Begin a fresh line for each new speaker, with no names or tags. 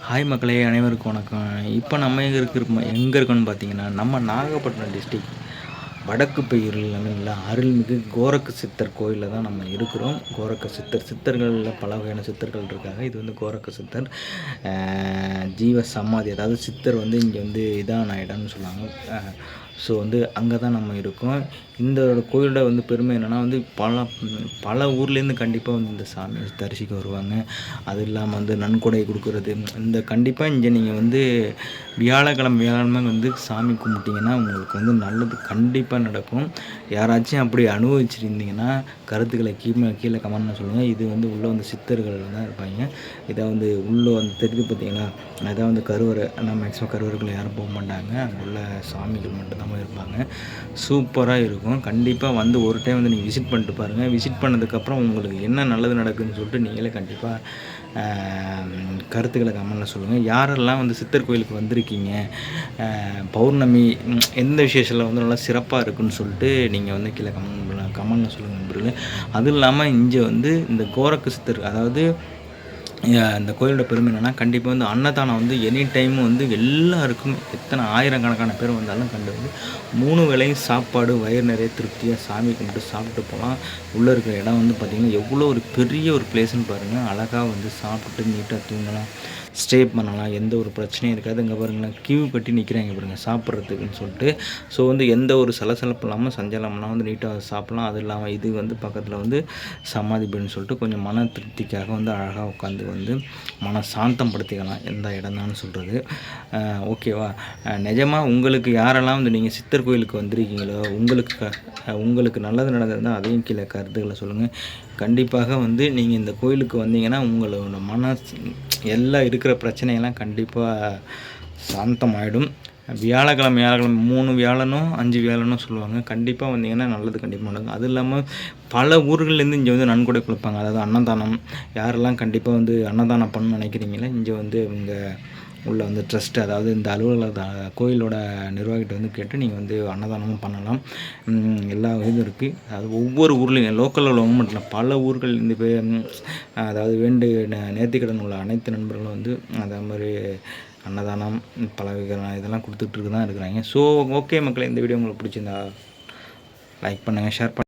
Hi மக்களே, அனைவருக்கும் வணக்கம். இப்போ நம்ம எங்கே இருக்கோம்னு பார்த்தீங்கன்னா, நம்ம நாகப்பட்டினம் டிஸ்ட்ரிக் வடக்கு பகுதியில் அருள்மிகு கோரக்க சித்தர் கோயிலில் தான் நம்ம இருக்கிறோம். கோரக்க சித்தர்களில் பல வகையான சித்தர்கள் இருக்காங்க. இது வந்து கோரக்க சித்தர் ஜீவ சமாதி, அதாவது சித்தர் வந்து இங்கே வந்து இதான இடம்னு சொல்லுவாங்க. ஸோ வந்து அங்கே தான் நம்ம இருக்கோம். இந்த கோயிலோட வந்து பெருமை என்னென்னா வந்து பல ஊர்லேருந்து கண்டிப்பாக வந்து இந்த சாமியை தரிசிக்க வருவாங்க. அது இல்லாமல் வந்து நன்கொடை கொடுக்குறது, இந்த கண்டிப்பாக இங்கே நீங்கள் வந்து வியாழக்கிழமை வந்து சாமி கும்பிட்டிங்கன்னா உங்களுக்கு வந்து நல்லது கண்டிப்பாக நடக்கும். யாராச்சும் அப்படி அனுபவிச்சிருந்தீங்கன்னா கருத்துக்களை கீழே கமெண்ட்ல சொல்லுங்கள். இது வந்து உள்ளே வந்து சித்தர்கள் தான் இருப்பாங்க. இதை வந்து உள்ளே வந்து தெரிஞ்சு பார்த்தீங்களா, இதான் வந்து கருவறை. ஆனால் மேக்ஸிமம் கருவறைகள் யாரும் போக மாட்டாங்க. அங்கே உள்ள சாமிகள் மட்டும்தான் இருப்பாங்க. சூப்பராக இருக்கும். கண்டிப்பாக வந்து ஒரு டைம் வந்து நீங்கள் விசிட் பண்ணிட்டு பாருங்கள். விசிட் பண்ணதுக்கப்புறம் உங்களுக்கு என்ன நல்லது நடக்குதுன்னு சொல்லிட்டு நீங்களே கண்டிப்பாக கருத்துக்களை கமெண்ட்டில் சொல்லுங்கள். யாரெல்லாம் வந்து சித்தர் கோயிலுக்கு வந்திருக்கீங்க, பௌர்ணமி எந்த விசேஷத்தில் வந்து நல்லா சிறப்பாக இருக்குன்னு சொல்லிட்டு நீங்கள் வந்து கீழே கமெண்ட்டில் சொல்லுங்கள் நண்பர்களே. அதுவும் இல்லாமல் இங்கே வந்து இந்த கோரக்க சித்தர், அதாவது இந்த கோயிலோட பெருமை என்னென்னா, கண்டிப்பாக வந்து அன்னதானம் வந்து எனி டைமும் வந்து எல்லாருக்கும் எத்தனை ஆயிரக்கணக்கான பேர் வந்தாலும் வந்து 3 வேளையும் சாப்பாடு வயிறு நிறைய திருப்தியாக சாமி கும்பிட்டு சாப்பிட்டு போகலாம். உள்ளே இருக்கிற இடம் வந்து பார்த்திங்கன்னா எவ்வளோ ஒரு பெரிய ஒரு பிளேஸ்ன்னு பாருங்கள். அழகாக வந்து சாப்பிட்டு நீட்டாக தூங்கலாம், ஸ்டே பண்ணலாம், எந்த ஒரு பிரச்சனையும் இருக்காது. இங்கே பாருங்களேன், கியூ கட்டி நிற்கிறாங்க பாருங்கள் சாப்பிட்றதுக்குன்னு சொல்லிட்டு. ஸோ வந்து எந்த ஒரு சலசலப்பு இல்லாமல் சஞ்சலம்லாம் வந்து நீட்டாக சாப்பிட்லாம். அது இல்லாமல் இது வந்து பக்கத்தில் வந்து சமாதி பீடம்னு சொல்லிட்டு கொஞ்சம் மன திருப்திக்காக வந்து அழகாக உட்காந்து வந்து மன சாந்தம் படுத்திக்கலாம், எந்த இடம் தான் சொல்கிறது. ஓகேவா? நிஜமாக உங்களுக்கு யாரெல்லாம் வந்து நீங்கள் சித்தர் கோயிலுக்கு வந்திருக்கீங்களோ, உங்களுக்கு நல்லது நடந்ததுன்னா அதையும் கீழே கருத்துக்களை சொல்லுங்கள். கண்டிப்பாக வந்து நீங்கள் இந்த கோயிலுக்கு வந்தீங்கன்னா உங்களோட எல்லாம் இருக்கிற பிரச்சனையெல்லாம் கண்டிப்பாக சாந்தமாயிடும். வியாழக்கிழமை 3 வியாழனும் 5 வியாழனும் சொல்லுவாங்க. கண்டிப்பாக வந்தீங்கன்னா நல்லது கண்டிப்பாக நடக்கும். அது இல்லாமல் பல ஊர்கள்லேருந்து இங்கே வந்து நன்கொடை கொடுப்பாங்க. அதாவது அன்னதானம், யாரெல்லாம் கண்டிப்பாக வந்து அன்னதானம் பண்ணணும்னு நினைக்கிறீங்களோ இங்கே வந்து இவங்க உள்ள வந்து ட்ரஸ்ட்டு, அதாவது இந்த கோயிலோட நிர்வாகிகிட்ட வந்து கேட்டு நீங்கள் வந்து அன்னதானமும் பண்ணலாம். எல்லா இதுவும் இருக்குது. அதாவது ஒவ்வொரு ஊர்லேயும் லோக்கலில் உள்ளவங்க மட்டும் இல்லை, பல ஊர்கள் இந்த அதாவது நேர்த்திக்கடன் உள்ள அனைத்து நண்பர்களும் வந்து அதே மாதிரி அன்னதானம் பல இதெல்லாம் கொடுத்துட்டு தான் இருக்கிறாங்க. ஸோ ஓகே மக்களே, இந்த வீடியோ உங்களுக்கு பிடிச்சிருந்தா லைக் பண்ணுங்கள், ஷேர் பண்ணுங்கள்.